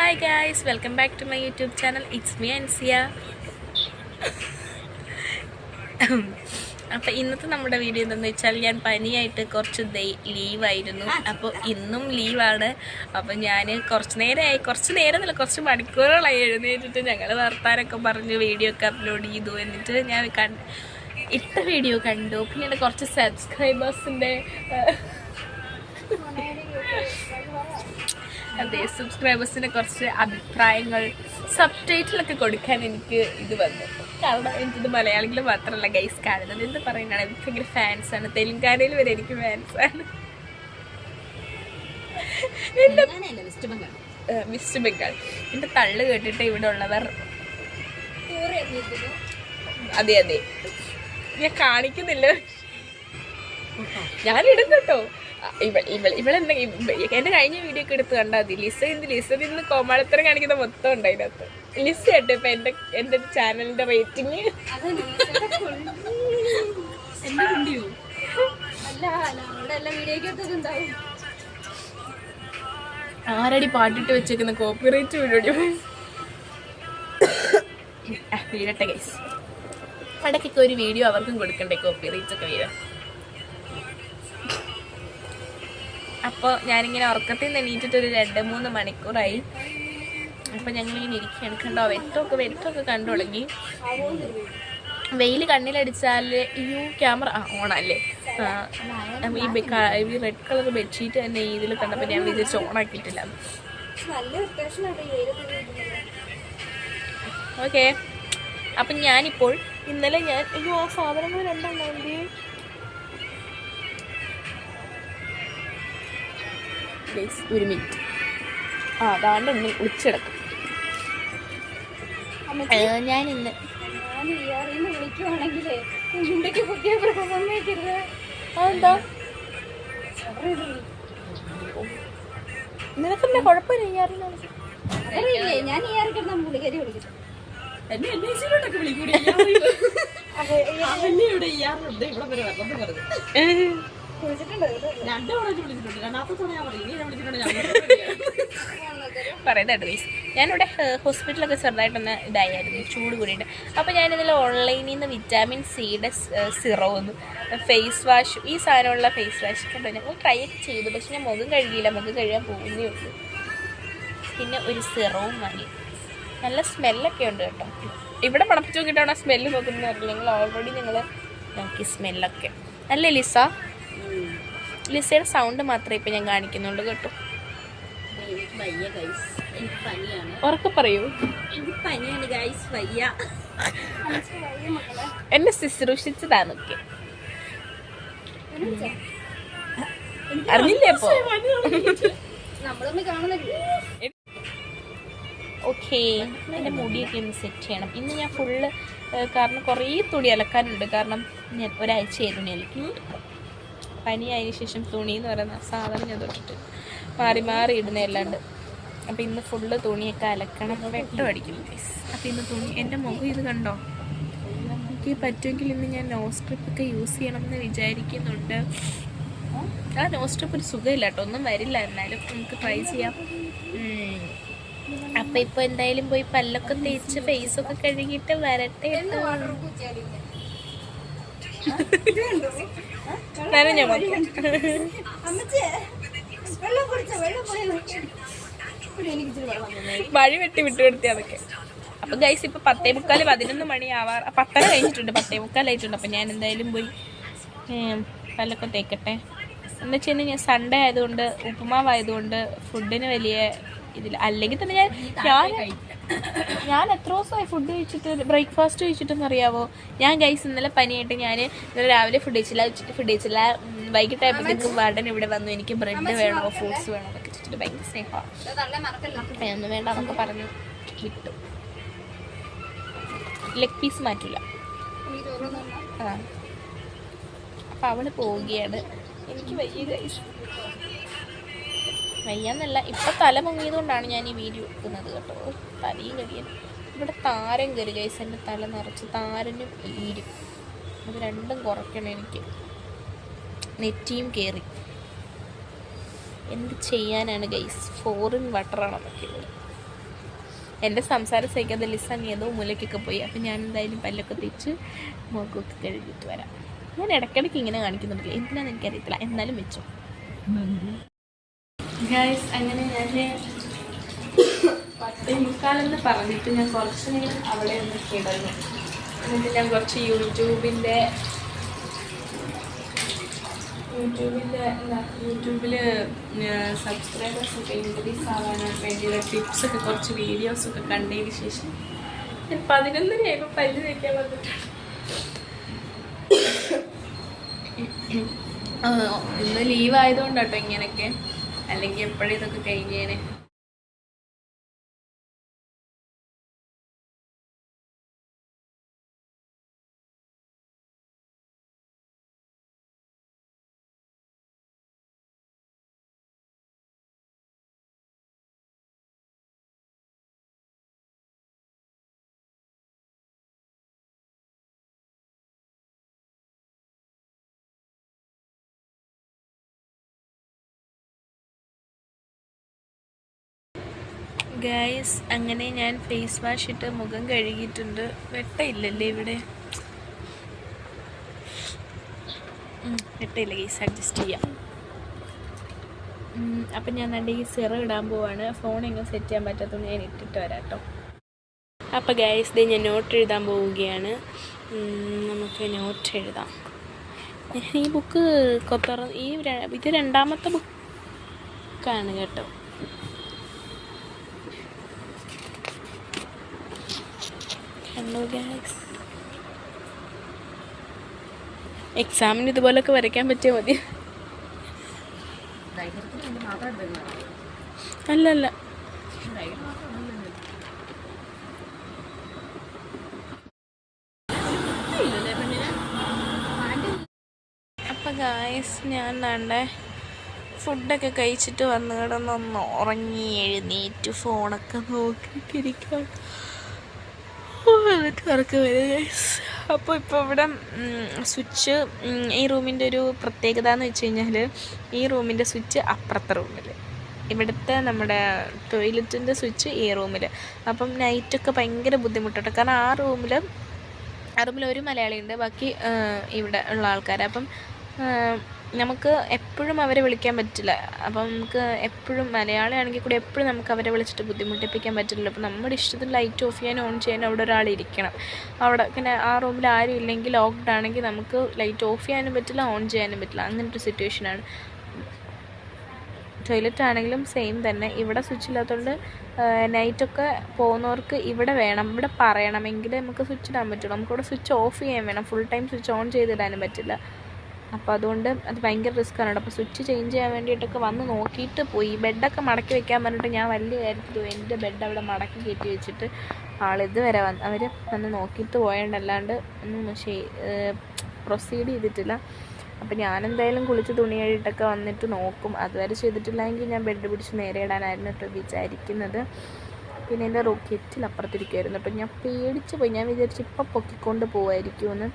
Hi guys, welcome back to my YouTube channel. It's me Ansia. അപ്പോൾ ഇന്നത്തെ നമ്മുടെ video എന്താണെന്ന് വെച്ചാൽ ഞാൻ പനിയായിട്ട് കുറച്ച് ലീവായിരുന്നു. അപ്പോൾ ഇന്നും ലീവാണ്. അപ്പോൾ ഞാൻ കുറച്ച് നേരമല്ല കുറച്ച് മണിക്കൂറുകളായി എഴുന്നേറ്റിട്ട് ഞങ്ങൾ വർത്താനൊക്കെ പറഞ്ഞ് വീഡിയോ ഒക്കെ അപ്ലോഡ് ചെയ്തു. എന്നിട്ട് ഞാൻ ഇട്ട വീഡിയോ കണ്ടു. പിന്നെ കുറച്ച് സബ്സ്ക്രൈബേഴ്സിൻ്റെ അതെ സബ്സ്ക്രൈബേഴ്സിൻ്റെ കുറച്ച് അഭിപ്രായങ്ങൾ സബ് ടൈറ്റിലൊക്കെ കൊടുക്കാൻ എനിക്ക് ഇത് വന്നു. കാരണം എനിക്കിത് മലയാളികൾ മാത്രമല്ല ഗൈസ് കാണുന്നത്. എന്ത് പറയുന്നതാണ്, എനിക്ക് ഭയങ്കര ഫാൻസാണ്. തെലുങ്കാനയിൽ വരെ എനിക്ക് ഫാൻസാണ്. വെസ്റ്റ് ബംഗാൾ എൻ്റെ തള്ളു കേട്ടിട്ട് ഇവിടെ ഉള്ളവർ അതെ ഞാൻ കാണിക്കുന്നില്ല, ഞാനിടും കേട്ടോ. ഇവളെന്താ എൻ്റെ കഴിഞ്ഞ വീഡിയോ ഒക്കെ എടുത്ത് കണ്ടാൽ മതി. ലിസ നിന്ന് കോമാളിത്തരം കാണിക്കുന്ന മൊത്തം ഉണ്ട് അതിനകത്ത്. ലിസ കേട്ടോ ഇപ്പം എൻ്റെ ചാനലിൻ്റെ റേറ്റിംഗ്. ആരടി പാട്ടിട്ട് വെച്ചേക്കുന്ന കോപ്പിറൈറ്റ് വീഡിയോ വീഴട്ടെ ഗൈസ്. ഇടയ്ക്കൊക്കെ ഒരു വീഡിയോ അവർക്കും കൊടുക്കണ്ടേ കോപ്പിറൈറ്റ്സ് ഒക്കെ വീഴാം. അപ്പോൾ ഞാനിങ്ങനെ ഉറക്കത്തിൽ നിന്ന് എണീറ്റിട്ടൊരു 2-3 മണിക്കൂറായി. അപ്പോൾ ഞങ്ങളിങ്ങനെ ഇരിക്കുകയാണ്. കണ്ടോ വെട്ടമൊക്കെ കണ്ടു തുടങ്ങി. വെയിൽ കണ്ണിലടിച്ചാൽ ക്യാമറ ഓണല്ലേ. ഈ റെഡ് കളർ ബെഡ്ഷീറ്റ് തന്നെ ഇതിൽ കണ്ടപ്പോൾ ഞാൻ വിചാരിച്ച് ഓണാക്കിയിട്ടില്ല. ഓക്കെ, അപ്പം ഞാനിപ്പോൾ ഇന്നലെ ആ സാധനങ്ങൾ രണ്ടെണ്ണമുണ്ട്. ഒരു മിനിറ്റ്, അതാണ്ട് ഒന്ന് വിളിച്ചെടുക്കും. ഞാൻ ഇന്ന് അതെന്താ നിനക്കെന്താ കുഴപ്പമില്ല? ഞാൻ പറയുന്നുണ്ട് ഗൈസ്. ഞാനിവിടെ ഹോസ്പിറ്റലൊക്കെ ചെറുതായിട്ടൊന്ന് ഇതായിരുന്നു, ചൂട് കൂടിയിട്ട്. അപ്പോൾ ഞാനിതിൽ ഓൺലൈനിൽ നിന്ന് വിറ്റാമിൻ സിയുടെ സിറോന്ന് ഫേസ് വാഷ്, ഈ സാധനമുള്ള ഫേസ് വാഷ് കണ്ടോ ഞങ്ങൾ ട്രൈ ഒക്കെ ചെയ്തു. പക്ഷെ ഞാൻ മുഖം കഴുകിയില്ല, മുഖം കഴുകാൻ പോകുന്നേ ഉള്ളൂ. പിന്നെ ഒരു സിറവും വാങ്ങി. നല്ല സ്മെല്ലൊക്കെ ഉണ്ട് കേട്ടോ. ഇവിടെ മണപ്പിച്ച് നോക്കിയിട്ടാണ് ആ സ്മെല്ല് നോക്കുന്നത് അറിയില്ല. നിങ്ങൾ ഓൾറെഡി നിങ്ങൾ നോക്കി സ്മെല്ലൊക്കെ അല്ലേ ലിസ? ലിസയുടെ സൗണ്ട് മാത്രമേ ഇപ്പം ഞാൻ കാണിക്കുന്നുള്ളൂ കേട്ടോ. ഉറക്കെ പറയൂ. എന്നെ ശുശ്രൂഷിച്ചതാന്നൊക്കെ അറിഞ്ഞില്ലേ അപ്പോ? ഓക്കെ, എൻ്റെ മുടിയൊക്കെ ഒന്ന് സെറ്റ് ചെയ്യണം. ഇന്ന് ഞാൻ ഫുള്ള് കാരണം കുറേ തുണി അലക്കാനുണ്ട്. കാരണം ഞാൻ ഒരാഴ്ചയായി തുണി അലക്കി. പനിയായതിനു ശേഷം തുണി എന്ന് പറയുന്ന സാധനം ഞാൻ തൊട്ടിട്ട് മാറി ഇടുന്ന അല്ലാണ്ട്. അപ്പോൾ ഇന്ന് ഫുള്ള് തുണിയൊക്കെ അലക്കണം, വെട്ടം അടിക്കും ഗൈസ്. അപ്പോൾ ഇന്ന് തുണി എൻ്റെ മുഖം ഇത് കണ്ടോ, എനിക്ക് പറ്റുമെങ്കിൽ ഇന്ന് ഞാൻ നോസ്ട്രിപ്പൊക്കെ യൂസ് ചെയ്യണം എന്ന് വിചാരിക്കുന്നുണ്ട്. ആ നോസ്ട്രിപ്പ് ഒരു സുഖമില്ല കേട്ടോ, ഒന്നും വരില്ല. എന്നാലും നമുക്ക് ട്രൈ ചെയ്യാം. അപ്പോൾ ഇപ്പോൾ എന്തായാലും പോയി പല്ലൊക്കെ തേച്ച് ഫേസൊക്കെ കഴുകിയിട്ട് വരട്ടെ. വഴി വെട്ടി വിട്ടുകൊടുത്തി അതൊക്കെ. അപ്പൊ ഗൈസ് ഇപ്പൊ 10:45 11 മണിയാവാറ്, 10:30 കഴിഞ്ഞിട്ടുണ്ട്, 10:45 ആയിട്ടുണ്ട്. അപ്പൊ ഞാൻ എന്തായാലും പോയി പല്ലൊക്കെ തേക്കട്ടെ. എന്താ വെച്ച് കഴിഞ്ഞാൽ ഞാൻ സൺഡേ ആയതുകൊണ്ട്, ഉപ്പുമാവായതുകൊണ്ട് ഫുഡിന് വലിയ ഇതില്ല. അല്ലെങ്കിൽ തന്നെ ഞാൻ എത്ര ദിവസമായി ഫുഡ് കഴിച്ചിട്ട്, ബ്രേക്ക്ഫാസ്റ്റ് കഴിച്ചിട്ടെന്ന് അറിയാവോ? ഞാൻ ഗൈസ് ഇന്നലെ പനിയായിട്ട് ഞാൻ ഇന്നലെ രാവിലെ ഫുഡ് കഴിച്ചില്ല. വൈകിട്ടായപ്പോഴത്തേക്കും വാർഡൻ ഇവിടെ വന്നു, എനിക്ക് ബ്രെഡ് വേണോ ഫ്രൂട്ട്സ് വേണോ എന്നൊക്കെ വെച്ചിട്ട് ഭയങ്കര സ്നേഹമാണ്. ഒന്നും വേണ്ട എന്നൊക്കെ പറഞ്ഞു വിട്ടു. ലെഗ് പീസ് മാറ്റില്ല. അപ്പം അവള് പോവുകയാണ്. എനിക്ക് വയ്യ ഗൈസ്, വയ്യാന്നല്ല, ഇപ്പം തല പൊങ്ങിയത് കൊണ്ടാണ് ഞാൻ ഈ വീഡിയോ എടുക്കുന്നത് കേട്ടോ. തലയും കഴിയാൻ ഇവിടെ താരം കയറി ഗൈസ്. എൻ്റെ തല നിറച്ച് താരനും ഈരും, അത് രണ്ടും കുറയ്ക്കണം എനിക്ക്. നെറ്റിയും കയറി. എന്ത് ചെയ്യാനാണ് ഗൈസ്, ഫോറിൻ വാട്ടറാണ് അതൊക്കെ. എൻ്റെ സംസാരം സഹിക്കാതെ ലിസൺ ഏതോ മൂലയ്ക്കൊക്കെ പോയി. അപ്പം ഞാൻ എന്തായാലും പല്ലൊക്കെ തേച്ച് മുഖമൊക്കെ കഴുകിയിട്ട് വരാം. ഞാൻ ഇടയ്ക്കിടയ്ക്ക് ഇങ്ങനെ കാണിക്കുന്നുണ്ടല്ലോ, എന്തിനാണെന്ന് എനിക്കറിയത്തില്ല, എന്നാലും വെച്ചു ഗൈസ്. അങ്ങനെ ഞാൻ 10:45 പറഞ്ഞിട്ട് ഞാൻ കുറച്ച് നേരം അവിടെ ഒന്ന് കിടന്നു. എന്നിട്ട് ഞാൻ കുറച്ച് യൂട്യൂബിൽ സബ്സ്ക്രൈബേഴ്സൊക്കെ ഇൻക്രീസ് ആവാനായിട്ട് വേണ്ടിയുള്ള ടിപ്സൊക്കെ കുറച്ച് വീഡിയോസൊക്കെ കണ്ടതിന് ശേഷം ഞാൻ 11:30 പല്ല് തേക്കാൻ വന്നിട്ടുണ്ട്. ഇന്ന് ലീവായതുകൊണ്ടാട്ടോ ഇങ്ങനെയൊക്കെ, അല്ലെങ്കിൽ എപ്പോഴും ഇതൊക്കെ കഴിഞ്ഞേനെ. ഗൈസ്, അങ്ങനെ ഞാൻ ഫേസ് വാഷ് ഇട്ട് മുഖം കഴുകിയിട്ടുണ്ട്. വെട്ടയില്ലല്ലേ ഇവിടെ? വെട്ടയില്ല ഗൈസ്, അഡ്ജസ്റ്റ് ചെയ്യാം. അപ്പം ഞാൻ എൻ്റെ ഈ സിറം ഇടാൻ പോവാണ്. ഫോൺ എങ്ങനെ സെറ്റ് ചെയ്യാൻ പറ്റാത്തതുകൊണ്ട് ഞാൻ ഇട്ടിട്ട് വരാം കേട്ടോ. അപ്പോൾ ഗൈസ്, ഇത് ഞാൻ നോട്ട് എഴുതാൻ പോവുകയാണ്. നമുക്ക് നോട്ട് എഴുതാം. ഈ ബുക്ക് ഇത് രണ്ടാമത്തെ ബുക്കാണ് കേട്ടോ. എക്സാമിന് ഇതുപോലൊക്കെ വരയ്ക്കാൻ പറ്റിയാൽ മതി. അല്ലല്ല, അപ്പം ഗായ്സ്, ഞാൻ വേണ്ടേ ഫുഡൊക്കെ കഴിച്ചിട്ട് വന്ന് കിടന്നൊന്ന് ഉറങ്ങി എഴുന്നേറ്റ് ഫോണൊക്കെ നോക്കിയിരിക്കാം. എന്നിട്ട് ഉറക്കം വരും ഗൈസ്. അപ്പോൾ ഇപ്പോൾ ഇവിടെ സ്വിച്ച്, ഈ റൂമിൻ്റെ ഒരു പ്രത്യേകത എന്ന് വെച്ച് കഴിഞ്ഞാൽ ഈ റൂമിൻ്റെ സ്വിച്ച് അപ്പുറത്തെ റൂമിൽ, ഇവിടുത്തെ നമ്മുടെ ടോയ്ലറ്റിൻ്റെ സ്വിച്ച് ഈ റൂമിൽ. അപ്പം നൈറ്റൊക്കെ ഭയങ്കര ബുദ്ധിമുട്ടുണ്ട്. കാരണം ആ റൂമിൽ ഒരു മലയാളിയുണ്ട്, ബാക്കി ഇവിടെ ഉള്ള ആൾക്കാർ. അപ്പം നമുക്ക് എപ്പോഴും അവരെ വിളിക്കാൻ പറ്റില്ല. അപ്പം നമുക്ക് എപ്പോഴും മലയാളി ആണെങ്കിൽ കൂടി എപ്പോഴും നമുക്ക് അവരെ വിളിച്ചിട്ട് ബുദ്ധിമുട്ടിപ്പിക്കാൻ പറ്റില്ല. അപ്പം നമ്മുടെ ഇഷ്ടത്തിന് ലൈറ്റ് ഓഫ് ചെയ്യാനും ഓൺ ചെയ്യാനും അവിടെ ഒരാളിരിക്കണം. അവിടെ പിന്നെ ആ റൂമിൽ ആരും ഇല്ലെങ്കിൽ ലോക്ക്ഡ് ആണെങ്കിൽ നമുക്ക് ലൈറ്റ് ഓഫ് ചെയ്യാനും പറ്റില്ല, ഓൺ ചെയ്യാനും പറ്റില്ല. അങ്ങനത്തെ ഒരു സിറ്റുവേഷനാണ്. ടോയ്ലറ്റ് ആണെങ്കിലും സെയിം തന്നെ. ഇവിടെ സ്വിച്ച് ഇല്ലാത്തതുകൊണ്ട് നൈറ്റൊക്കെ പോകുന്നവർക്ക് ഇവിടെ വേണം, ഇവിടെ പറയണമെങ്കിൽ നമുക്ക് സ്വിച്ച് ഇടാൻ പറ്റുള്ളൂ. നമുക്കിവിടെ സ്വിച്ച് ഓഫ് ചെയ്യാൻ വേണം, ഫുൾ ടൈം സ്വിച്ച് ഓൺ ചെയ്തിടാനും പറ്റില്ല. അപ്പോൾ അതുകൊണ്ട് അത് ഭയങ്കര റിസ്ക്കാണ്. അപ്പോൾ സ്വിച്ച് ചേഞ്ച് ചെയ്യാൻ വേണ്ടിയിട്ടൊക്കെ വന്ന് നോക്കിയിട്ട് പോയി. ബെഡൊക്കെ മടക്കി വെക്കാൻ പറഞ്ഞിട്ട് ഞാൻ വലിയ കാര്യത്തിൽ എൻ്റെ ബെഡ് അവിടെ മടക്കി കയറ്റി വെച്ചിട്ട് ആളിതുവരെ അവർ വന്ന് നോക്കിയിട്ട് പോയതല്ലാണ്ട് ഒന്നും പ്രൊസീഡ് ചെയ്തിട്ടില്ല. അപ്പോൾ ഞാനെന്തായാലും കുളിച്ച് തുണി കഴുകിയിട്ടൊക്കെ വന്നിട്ട് നോക്കും. അതുവരെ ചെയ്തിട്ടില്ലെങ്കിൽ ഞാൻ ബെഡ് പിടിച്ച് നേരെ ഇടാനായിരുന്നു കേട്ടോ വിചാരിക്കുന്നത്. പിന്നെ എൻ്റെ റോക്കറ്റിൽ അപ്പുറത്തിരിക്കുമായിരുന്നു. അപ്പോൾ ഞാൻ പേടിച്ച് പോയി. ഞാൻ വിചാരിച്ചു ഇപ്പം പൊക്കിക്കൊണ്ട് പോകുമായിരിക്കുമെന്ന്.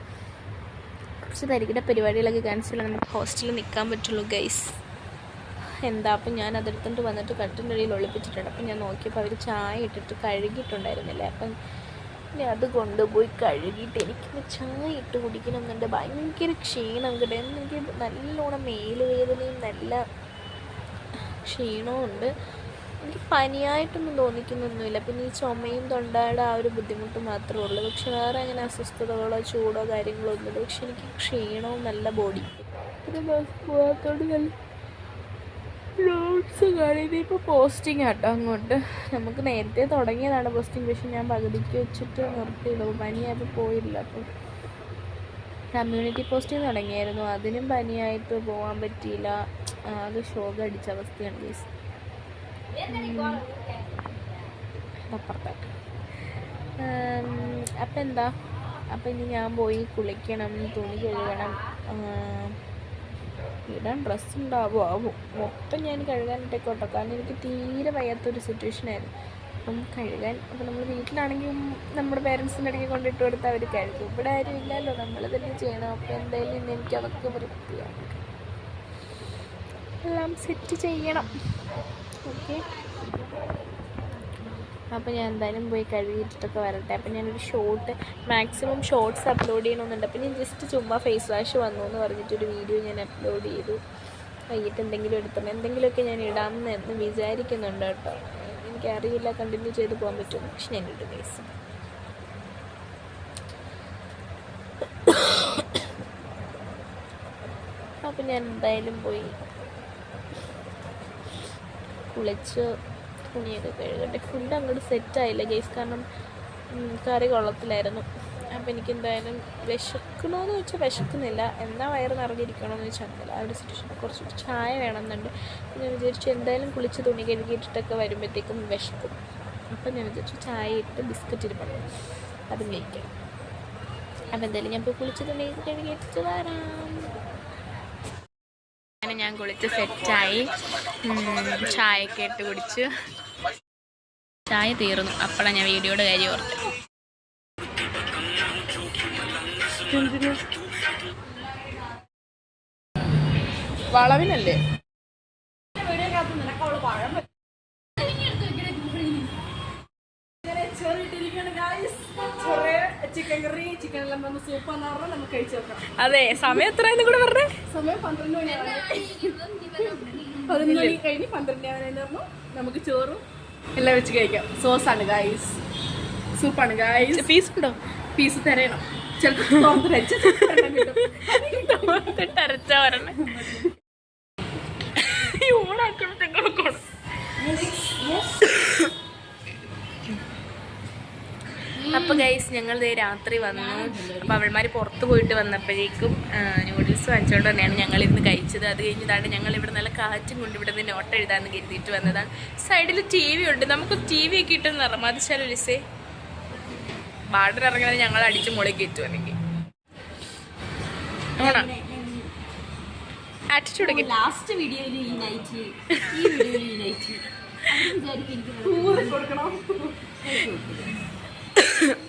കുറച്ച് തിരക്കിൻ്റെ പരിപാടികളൊക്കെ ക്യാൻസൽ ചെയ്യണം, നമുക്ക് ഹോസ്റ്റലിൽ നിൽക്കാൻ പറ്റുള്ളൂ ഗൈസ്. എന്താ, അപ്പം ഞാൻ അതെടുത്തുകൊണ്ട് വന്നിട്ട് കട്ടിൻ്റെ അടിയിൽ ഒളിപ്പിച്ചിട്ടുണ്ട്. അപ്പം ഞാൻ നോക്കിയപ്പോൾ അവർ ചായ ഇട്ടിട്ട് കഴുകിയിട്ടുണ്ടായിരുന്നില്ലേ. അപ്പം ഇനി അത് കൊണ്ടുപോയി കഴുകിയിട്ട് എനിക്കിന്ന് ചായ ഇട്ട് കുടിക്കണമെന്നുണ്ട്. ഭയങ്കര ക്ഷീണം കിട്ടും. എനിക്ക് നല്ലോണം മേലുവേദനയും നല്ല ക്ഷീണവും ഉണ്ട്. എനിക്ക് പനിയായിട്ടൊന്നും തോന്നിക്കുന്നൊന്നുമില്ല. പിന്നെ ഈ ചുമയും തൊണ്ടയുടെ ആ ഒരു ബുദ്ധിമുട്ട് മാത്രമേ ഉള്ളൂ. പക്ഷെ വേറെ അങ്ങനെ അസ്വസ്ഥതകളോ ചൂടോ കാര്യങ്ങളോ ഒന്നുമില്ല. പക്ഷെ എനിക്ക് ക്ഷീണവും നല്ല ബോഡി. പിന്നെ പോകാത്തോട് നല്ല നോട്ട്സ് കാണുന്നത് ഇപ്പോൾ പോസ്റ്റിംഗ് ആട്ടോ അങ്ങോട്ട്. നമുക്ക് നേരത്തെ തുടങ്ങിയതാണ് പോസ്റ്റിംഗ്, പക്ഷെ ഞാൻ പകുതിക്ക് വെച്ചിട്ട് നിർത്തിയിടും. പനിയായപ്പോൾ പോയില്ല. അപ്പം കമ്മ്യൂണിറ്റി പോസ്റ്റിംഗ് തുടങ്ങിയായിരുന്നു, അതിനും പനിയായിട്ട് പോകാൻ പറ്റിയില്ല. അത് ഷോക്ക് അടിച്ച അവസ്ഥയാണ് ഗൈസ്. അപ്പുറത്തായിട്ട് അപ്പം എന്താ, അപ്പം ഇനി ഞാൻ പോയി കുളിക്കണം, തുണി കഴുകണം, ഇടാൻ ഡ്രസ്സ് ഉണ്ടാവും മൊത്തം ഞാൻ കഴുകാനിട്ടേക്കോട്ടോ. കാരണം എനിക്ക് തീരെ വയ്യാത്തൊരു സിറ്റുവേഷനായിരുന്നു. അപ്പം കഴുകാൻ, അപ്പം നമ്മൾ വീട്ടിലാണെങ്കിൽ നമ്മുടെ പേരൻസിൻ്റെ ഇടയ്ക്ക് കൊണ്ടിട്ട് കൊടുത്താൽ അവർ കഴുകും. ഇവിടെ ആരും ഇല്ലല്ലോ, നമ്മൾ തന്നെ ചെയ്യണം. അപ്പോൾ എന്തായാലും ഇന്ന് എനിക്ക് അതൊക്കെ വൃത്തിയാണ്, എല്ലാം സെറ്റ് ചെയ്യണം. ഓക്കെ, അപ്പോൾ ഞാൻ എന്തായാലും പോയി കഴുകിയിട്ടൊക്കെ വരട്ടെ. അപ്പോൾ ഞാനൊരു മാക്സിമം ഷോർട്സ് അപ്ലോഡ് ചെയ്യണമെന്നുണ്ട്. അപ്പോൾ ഞാൻ ജസ്റ്റ് ചുമ്മാ ഫേസ് വാഷ് വന്നു എന്ന് പറഞ്ഞിട്ടൊരു വീഡിയോ ഞാൻ അപ്ലോഡ് ചെയ്തു. വൈകിട്ട് എന്തെങ്കിലും എടുത്തണം, എന്തെങ്കിലുമൊക്കെ ഞാൻ ഇടാമെന്ന് വിചാരിക്കുന്നുണ്ട് കേട്ടോ. എനിക്കറിയില്ല കണ്ടിന്യൂ ചെയ്ത് പോകാൻ പറ്റുമെന്ന്, പക്ഷെ ഞാൻ ഇട്ടു ഗൈസ്. അപ്പം ഞാൻ എന്തായാലും പോയി കുളിച്ച് തുണിയൊക്കെ കഴുകട്ടെ. ഫുഡ് അങ്ങോട്ട് സെറ്റായില്ല ഗൈസ്, കാരണം കറി കൊള്ളത്തിലായിരുന്നു. അപ്പോൾ എനിക്ക് എന്തായാലും വിശക്കണമെന്ന് വെച്ചാൽ വിശക്കുന്നില്ല, എന്നാൽ വയറ് നിറഞ്ഞിരിക്കണമെന്ന് വെച്ചാൽ അങ്ങനെയല്ല. ആ ഒരു സിറ്റുവേഷനിൽ കുറച്ച് ചായ വേണമെന്നുണ്ട്. ഞാൻ വിചാരിച്ചു എന്തായാലും കുളിച്ച് തുണി കഴുകിയിട്ടിട്ടൊക്കെ വരുമ്പോഴത്തേക്കും വിശക്കും. അപ്പം ഞാൻ വിചാരിച്ചു ചായ ഇട്ട് ബിസ്ക്കറ്റ് ഇരിപ്പുണ്ട്, അതും കഴിക്കാം. അപ്പം എന്തായാലും ഞാൻ പോയി കുളിച്ച് തുണി കഴുകിയിട്ട് വരാം. അങ്ങനെ ഞാൻ കുളിച്ച് സെറ്റായി, ചായയൊക്കെ ഇട്ട് കുടിച്ച്. ചായ തീർന്നു, അപ്പോഴാണ് ഞാൻ വീഡിയോയുടെ കാര്യം ഓർത്തത്. വളവിനല്ലേ അതെ. സമയം എത്രയെന്ന് കൂടെ പറഞ്ഞേ? സമയം 12 മണിയാണ്. 11 മണി കഴിഞ്ഞ് 12 ആവാനായിരുന്നു. നമുക്ക് ചോറും എല്ലാം വെച്ച് കഴിക്കാം. സോസാണ് ഗായ്സ്, സൂപ്പാണ് ഗായ്സ്. പീസ് ഉണ്ടോ? പീസ് തരണം. അപ്പോൾ ഗൈസ് ഞങ്ങൾ രാത്രി വന്നു. അപ്പോൾ അവൾമാർ പുറത്ത് പോയിട്ട് വന്നപ്പോഴേക്കും നൂഡിൽസ് വാങ്ങിച്ചുകൊണ്ട് തന്നെയാണ് ഞങ്ങളിരുന്ന് കഴിച്ചത്. അത് കഴിഞ്ഞതാണ് ഞങ്ങൾ ഇവിടെ നല്ല കാറ്റും കൊണ്ട് ഇവിടെ നിന്ന് നോട്ട് എഴുതാമെന്ന് കരുതിയിട്ട് വന്നതാണ്. സൈഡിൽ TV ഉണ്ട്, നമുക്ക് TV ഒക്കെ ഇട്ടെന്ന് അറിയാം. മതിച്ചാലോ ലിസേ ബാർഡർ ഇറങ്ങുന്നത് ഞങ്ങൾ അടിച്ച് മുകളിൽ കയറ്റും. അല്ലെങ്കിൽ ആറ്റിറ്റ്യൂഡ് ലാസ്റ്റ് വീഡിയോയിൽ ഈ നൈറ്റ്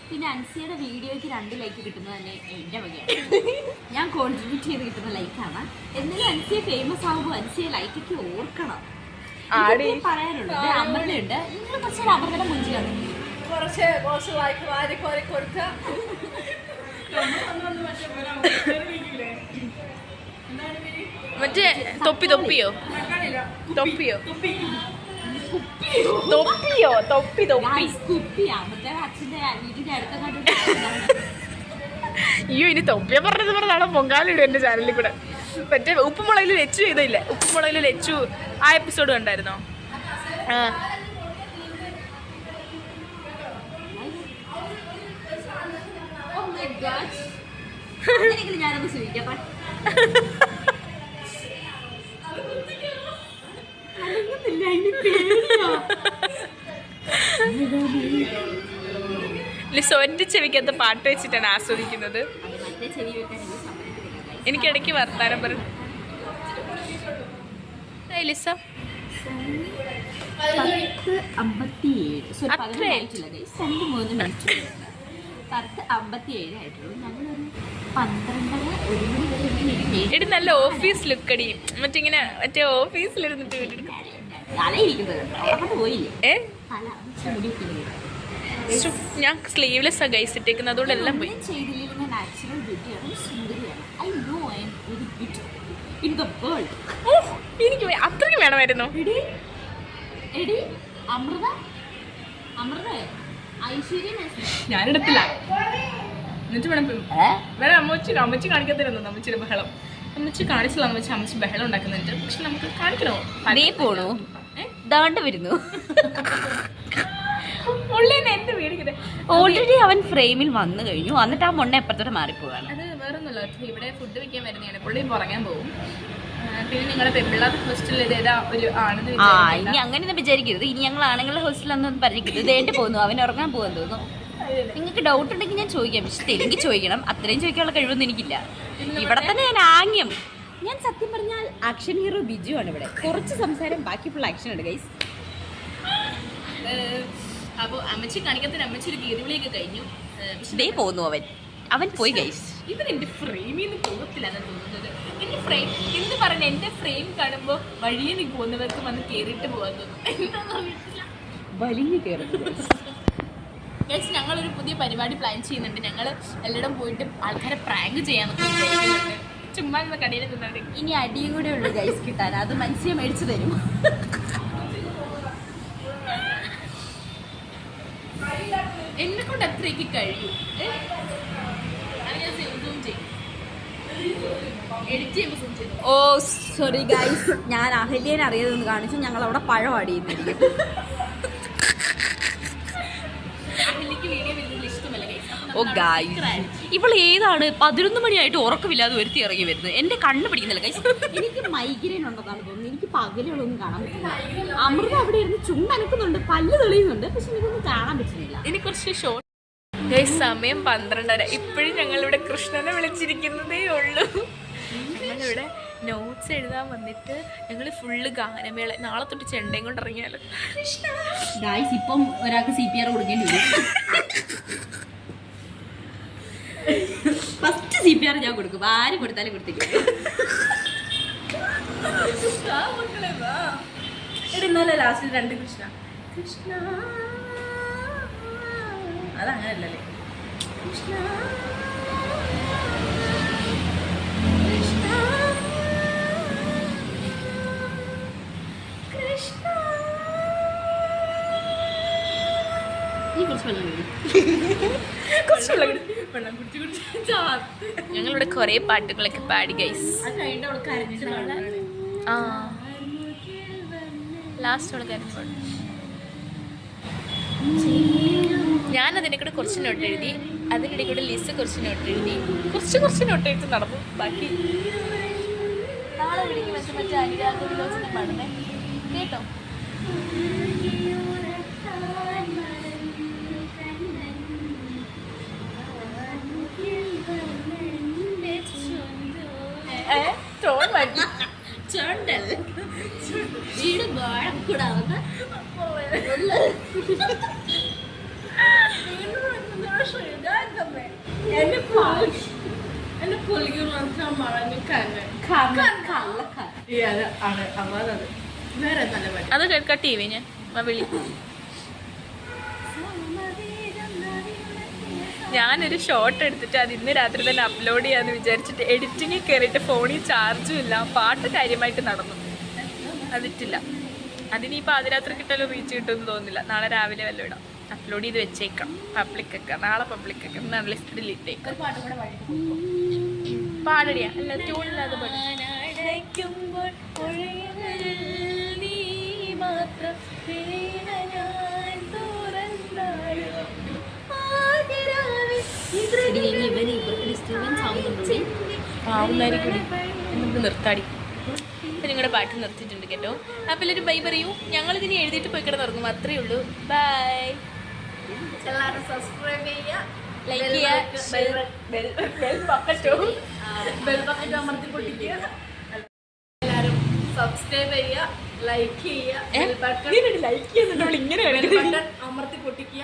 പിന്നെ അൻസിയുടെ വീഡിയോയ്ക്ക് 2 ലൈക്ക് കിട്ടുന്നത് തന്നെ എൻ്റെ വകയാണ്. ഞാൻ കോൺട്രിബ്യൂട്ട് ചെയ്ത് കിട്ടുന്ന ലൈക്കാണ്. എന്നാലും അൻസിയെ ഫേമസ് ആകുമ്പോൾ അൻസിയെ ലൈക്കൊക്കെ ഓർക്കണം. പറയാനുണ്ട് അമൃതയുണ്ട്, നിങ്ങൾ കുറച്ച് അമൃതയുടെ മുഞ്ചിലാണ് കുറച്ച് ലൈക്ക് വാരി കോരി കൊടുക്കുക. മറ്റേ തൊപ്പിയോ അയ്യോ, ഇനി തൊപ്പിയെ പറഞ്ഞതാണ് പൊങ്കാലിടും എൻ്റെ ചാനലിൽ കൂടെ. മറ്റേ ഉപ്പുമുളകിൽ ലച്ചു ചെയ്തില്ലേ? ഉപ്പുമുളകിൽ ലച്ചു ആ എപ്പിസോഡ് കണ്ടായിരുന്നോ? ഞാനൊന്ന് ശ്രമിക്കട്ടെ. ലിസോന്റെ ചെവിക്കകത്ത് പാട്ട് വെച്ചിട്ടാണ് ആസ്വദിക്കുന്നത്. എനിക്കിടയ്ക്ക് വർത്താനം പറയും. ലിസ 10:57 ആയിട്ടുള്ളൂ. ഞങ്ങളൊരു 12:30 എടി നല്ല ഓഫീസ് ലുക്ക് അടി. മറ്റേ ഓഫീസിലിരുന്നിട്ട് ഞാൻ സ്ലീവ്ലെസ് ഗൈസ് ഇട്ടേക്കുന്നത്, അതുകൊണ്ട് എല്ലാം പോയി. എനിക്ക് അത്രയ്ക്ക് വേണമായിരുന്നു. ഞാനെടുത്തില്ല. എന്നിട്ട് വേണം അമ്മച്ചി കാണിക്കത്തിരുന്നു. അമ്മച്ചിയുടെ ബഹളം അമ്മച്ചി കാണിച്ചില്ല. അമ്മച്ചി ബഹളം ഉണ്ടാക്കുന്നുണ്ട്, പക്ഷെ നമുക്ക് കാണിക്കണോ? അതേ പോണോ ദാണ്ട് വരുന്നു. ഓൾറെഡി അവൻ ഫ്രെയിമിൽ വന്നു കഴിഞ്ഞു, എന്നിട്ട് ആ മൊണ്ണ എപ്പത്തോടെ മാറിപ്പോവാണ്. അത് വേറൊന്നുമല്ല, ഇവിടെ ഫുഡ് വെക്കാൻ വരുന്നതാണ്. പുള്ളിയും പുറങ്ങാൻ പോകും. പിന്നെ നിങ്ങളുടെ പെമ്പിള്ളാർ ഹോസ്റ്റലിൽ ഒരു ആണെന്ന് ഇനി അങ്ങനെയൊന്നും വിചാരിക്കരുത്. ഇനി ഞങ്ങൾ ആണുങ്ങളുടെ ഹോസ്റ്റലൊന്നും പറഞ്ഞിരിക്കരുത്. ഇതേണ്ടി പോകുന്നു, അവൻ ഉറങ്ങാൻ പോകാൻ തോന്നുന്നു. നിങ്ങൾക്ക് ഡൗട്ട് ഉണ്ടെങ്കിൽ ഞാൻ ചോദിക്കാം, പക്ഷെ തെലുങ്ക് ചോദിക്കണം. അത്രയും ചോദിക്കാനുള്ള കഴിവൊന്നും എനിക്കില്ല. ഇവിടെ തന്നെ ഞാൻ ആംഗ്യം. ഞാൻ സത്യം പറഞ്ഞാൽ ആക്ഷൻ ഹീറോ ബിജു ആണ്. ഇവിടെ കുറച്ച് സംസാരം, ബാക്കി ഫുൾ ആക്ഷൻ ഉണ്ട് ഗൈസ്. അപ്പോൾ അമ്മച്ചി കാണിക്കത്തിന് അമ്മച്ചി ഒരു ഗീറിവിളിയൊക്കെ കഴിഞ്ഞു. ഇതേ പോകുന്നു അവൻ പോയി ഗൈസ്. ഇവൻ എൻ്റെ ഫ്രെയിമിൽ നിന്ന് പോകത്തില്ലെന്ന് തോന്നുന്നത്. എൻ്റെ ഫ്രെയിം എന്ത് പറഞ്ഞ എൻ്റെ ഫ്രെയിം കാണുമ്പോൾ വഴിയെ നീ പോകുന്നവർക്ക് വന്ന് കയറിയിട്ട് പോകാൻ തോന്നും. എന്താണെന്ന് അറിയത്തില്ല. വലിയ കയറുന്നത്. ഗൈസ് ഞങ്ങളൊരു പുതിയ പരിപാടി പ്ലാൻ ചെയ്യുന്നുണ്ട്. ഞങ്ങൾ എല്ലായിടും പോയിട്ട് ആൾക്കാരെ പ്രാങ്ക് ചെയ്യാന്നൊക്കെ വിചാരിക്കുന്നുണ്ട്. ചുമ്മാ കടയിൽ നിന്നുണ്ട്. ഇനി അടിയും കൂടെ ഉള്ളു ഗൈസ് കിട്ടാൻ. അത് മനസ്സിയെ മേടിച്ചു തരും. എന്നെ കൊണ്ട് അത്രയ്ക്ക് കഴിയും. ഓ സോറി ഗൈസ്, ഞാൻ അഹല്യേനെ അറിയാതെന്ന് കാണിച്ചു. ഞങ്ങൾ അവിടെ പഴം അടിയുന്നിരിക്കും. ഓ ഗൈസ്, ഇവൾ ഏതാണ് 11 മണിയായിട്ട് ഉറക്കമില്ലാതെ ഒരുത്തി ഇറങ്ങി വരുന്നത്? എന്റെ കണ്ണ് പിടിക്കുന്നില്ല ഗൈസ്. എനിക്ക് മൈഗ്രെയിൻ ഉണ്ടെന്നാണ് തോന്നുന്നത്. എനിക്ക് പകലുകളൊന്നും കാണാൻ പറ്റുന്നില്ല. അമൃത അവിടെ ഇരുന്ന് ചുണ്ടനക്കുന്നുണ്ട്, പല്ല് തെളിയുന്നുണ്ട്, പക്ഷെ എനിക്കൊന്നും കാണാൻ പറ്റുന്നില്ല. ഇനി കുറച്ച് ഷോർട്ട് ഗൈസ്. സമയം 12:30. ഇപ്പോഴും ഞങ്ങളിവിടെ കൃഷ്ണനെ വിളിച്ചിരിക്കുന്നതേ ഉള്ളൂ. ഞങ്ങളിവിടെ നോട്ട്സ് എഴുതാൻ വന്നിട്ട് ഞങ്ങൾ ഫുള്ള് ഗാനമേള. നാളെ തൊട്ട് ചെണ്ടയും കൊണ്ട് ഇറങ്ങിയാലോ ഗൈസ്. ഇപ്പം ഒരാൾക്ക് CPR കൊടുക്കേണ്ടി വരും. ഫസ്റ്റ് CPR ഞാൻ കൊടുക്കും. ആര് കൊടുത്താലും കൊടുത്തേക്കും. ഇന്നലെ ലാസ്റ്റ് 2 കൃഷ്ണ കൃഷ്ണ. അതങ്ങനല്ലേ കൃഷ്ണ ഞങ്ങളിവിടെ കുറെ പാട്ടുകളൊക്കെ പാടി ഗൈസ്. ആ ലാസ്റ്റ് അവൾ കരഞ്ഞു പാടും. ഞാനതിനെ കൂടെ കുറച്ച് നോട്ട് എഴുതി. അതിനിടെ കൂടെ ലിസ് കുറച്ച് നോട്ട് എഴുതി. കുറച്ച് നോട്ട് എഴുതി നടന്നു. ബാക്കി നാളെ വിളിക്കും. മറ്റേ അനുരാഗ വിലോചനം പാടുന്നേ കേട്ടോ. അത് കേൾക്കാം. TV ഞാൻ വിളി. ഞാനൊരു ഷോർട്ട് എടുത്തിട്ട് അത് ഇന്ന് രാത്രി തന്നെ അപ്ലോഡ് ചെയ്യാന്ന് വിചാരിച്ചിട്ട് എഡിറ്റിങ്ങിൽ കയറിയിട്ട് ഫോണിൽ ചാർജും ഇല്ല. പാട്ട് കാര്യമായിട്ട് നടന്നു. അതിട്ടില്ല. അതിനിപ്പോൾ അതിരാത്രി കിട്ടാലും റീച്ച് കിട്ടുമെന്ന് തോന്നുന്നില്ല. നാളെ രാവിലെ വല്ലതും ഇടാം. അപ്ലോഡ് ചെയ്ത് വെച്ചേക്കാം. പബ്ലിക്കൊക്കെ നാളെ പബ്ലിക്കൊക്കെ എന്നാണ് ലിസ്റ്റ് ഡിലീറ്റ് ആക്കാം. പാടടിയാ അല്ല ട്യൂണില്ലാതെ പഠിക്കുമ്പോൾ നിർത്താടി. അപ്പം നിങ്ങളുടെ പാട്ട് നിർത്തിയിട്ടുണ്ട് കേട്ടോ. അപ്പം എല്ലാവരും ബൈ പറയൂ. ഞങ്ങളിതിന് എഴുതിയിട്ട് പോയി കിടന്നുറങ്ങും. അത്രയേ ഉള്ളൂ. ബൈ. എല്ലാവരും സബ്സ്ക്രൈബ് ചെയ്യുക, ലൈക്ക് ചെയ്യുക, ബെൽ ബക്കറ്റ് അമർത്തി പൊട്ടിക്കുക. എല്ലാവരും സബ്സ്ക്രൈബ് ചെയ്യുക, ലൈക്ക് ചെയ്യുക, ലൈക്ക് ചെയ്യുന്നുണ്ട് ഇങ്ങനെ അമർത്തി പൊട്ടിക്കുക.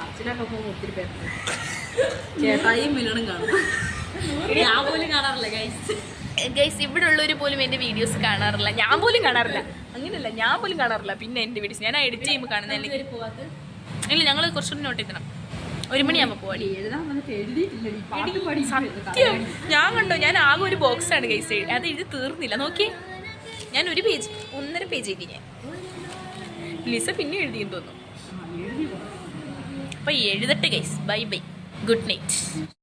അച്ഛനൊക്കെ പോകുമ്പോൾ ഒത്തിരി പേരുണ്ട്. ചേട്ടായും മിലണും കാണും. ഞാൻ പോലും കാണാറില്ല ഗൈസ്. ഇവിടെ ഉള്ളവർ പോലും എൻ്റെ വീഡിയോസ് കാണാറില്ല. ഞാൻ പോലും കാണാറില്ല. അങ്ങനെയല്ല, ഞാൻ പോലും കാണാറില്ല. പിന്നെ എൻ്റെ വീഡിയോസ് ഞാൻ എഡിറ്റ് ചെയ്യുമ്പോൾ കാണുന്ന ഇല്ല. ഞങ്ങൾ കുറച്ചുകൂടി നോട്ട് ചെയ്തണം. 1 മണിയാകുമ്പോൾ പോവാടി. സത്യം ഞാൻ കണ്ടോ. ഞാൻ ആകെ ഒരു ബോക്സാണ് ഗൈസ്. അത് എഴുതി തീർന്നില്ല. നോക്കി ഞാൻ 1 പേജ് 1.5 പേജ് എഴുതി. ഞാൻ ലിസ പിന്നെ എഴുതിയെന്ന് തോന്നുന്നു. അപ്പോൾ എഴുതട്ടെ guys. Bye bye. Good night.